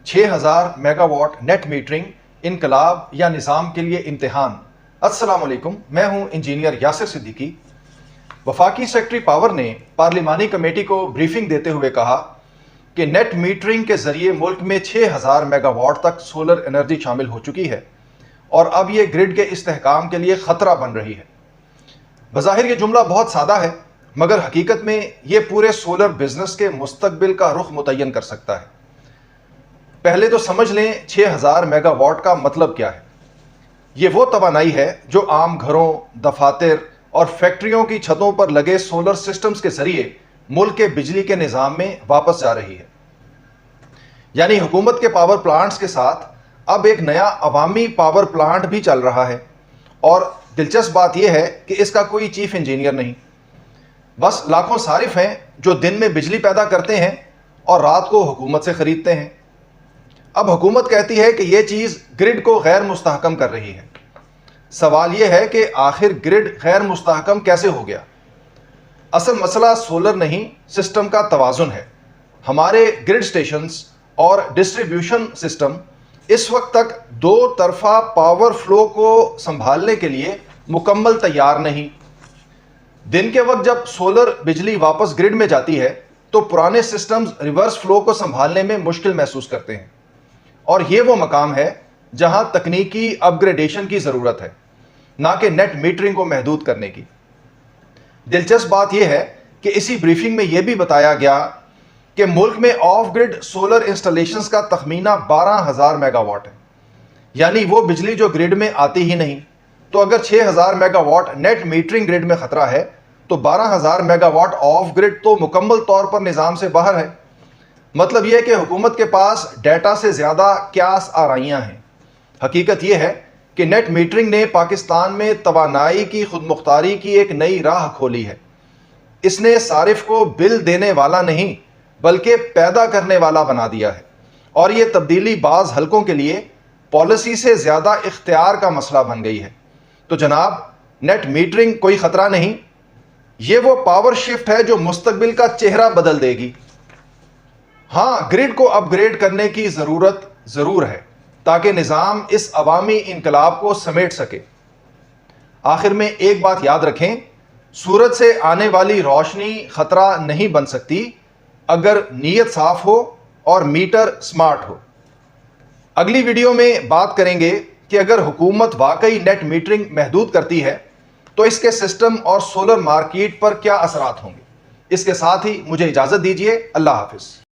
6000 mega watt net metering انقلاب یا نظام کے لیے امتحان۔ السلام علیکم، میں ہوں انجینئر یاسر صدیقی۔ وفاقی سیکرٹری پاور نے پارلیمانی کمیٹی کو بریفنگ دیتے ہوئے کہا کہ نیٹ میٹرنگ کے ذریعے ملک میں 6000 میگا واٹ تک سولر انرجی شامل ہو چکی ہے اور اب یہ گرڈ کے استحکام کے لیے خطرہ بن رہی ہے۔ بظاہر یہ جملہ بہت سادہ ہے، مگر حقیقت میں یہ پورے سولر بزنس کے مستقبل کا رخ متعین کر سکتا ہے۔ پہلے تو سمجھ لیں 6000 میگا واٹ کا مطلب کیا ہے۔ یہ وہ توانائی ہے جو عام گھروں، دفاتر اور فیکٹریوں کی چھتوں پر لگے سولر سسٹمز کے ذریعے ملک کے بجلی کے نظام میں واپس جا رہی ہے۔ یعنی حکومت کے پاور پلانٹس کے ساتھ اب ایک نیا عوامی پاور پلانٹ بھی چل رہا ہے، اور دلچسپ بات یہ ہے کہ اس کا کوئی چیف انجینئر نہیں، بس لاکھوں صارف ہیں جو دن میں بجلی پیدا کرتے ہیں اور رات کو حکومت سے خریدتے ہیں۔ اب حکومت کہتی ہے کہ یہ چیز گرڈ کو غیر مستحکم کر رہی ہے۔ سوال یہ ہے کہ آخر گرڈ غیر مستحکم کیسے ہو گیا؟ اصل مسئلہ سولر نہیں، سسٹم کا توازن ہے۔ ہمارے گرڈ سٹیشنز اور ڈسٹریبیوشن سسٹم اس وقت تک دو طرفہ پاور فلو کو سنبھالنے کے لیے مکمل تیار نہیں۔ دن کے وقت جب سولر بجلی واپس گرڈ میں جاتی ہے تو پرانے سسٹمز ریورس فلو کو سنبھالنے میں مشکل محسوس کرتے ہیں، اور یہ وہ مقام ہے جہاں تکنیکی اپ گریڈیشن کی ضرورت ہے، نہ کہ نیٹ میٹرنگ کو محدود کرنے کی۔ دلچسپ بات یہ ہے کہ اسی بریفنگ میں یہ بھی بتایا گیا کہ ملک میں آف گرڈ سولر انسٹالیشنز کا تخمینہ 12000 میگا واٹ ہے، یعنی وہ بجلی جو گرڈ میں آتی ہی نہیں۔ تو اگر 6000 mega watt net metering grid میں خطرہ ہے تو 12000 میگا واٹ آف گرڈ تو مکمل طور پر نظام سے باہر ہے۔ مطلب یہ کہ حکومت کے پاس ڈیٹا سے زیادہ قیاس آرائیاں ہیں۔ حقیقت یہ ہے کہ نیٹ میٹرنگ نے پاکستان میں توانائی کی خود مختاری کی ایک نئی راہ کھولی ہے۔ اس نے صارف کو بل دینے والا نہیں بلکہ پیدا کرنے والا بنا دیا ہے، اور یہ تبدیلی بعض حلقوں کے لیے پالیسی سے زیادہ اختیار کا مسئلہ بن گئی ہے۔ تو جناب، نیٹ میٹرنگ کوئی خطرہ نہیں، یہ وہ پاور شفٹ ہے جو مستقبل کا چہرہ بدل دے گی۔ ہاں، گرڈ کو اپ گریڈ کرنے کی ضرورت ضرور ہے تاکہ نظام اس عوامی انقلاب کو سمیٹ سکے۔ آخر میں ایک بات یاد رکھیں، سورج سے آنے والی روشنی خطرہ نہیں بن سکتی اگر نیت صاف ہو اور میٹر سمارٹ ہو۔ اگلی ویڈیو میں بات کریں گے کہ اگر حکومت واقعی نیٹ میٹرنگ محدود کرتی ہے تو اس کے سسٹم اور سولر مارکیٹ پر کیا اثرات ہوں گے۔ اس کے ساتھ ہی مجھے اجازت دیجیے۔ اللہ حافظ۔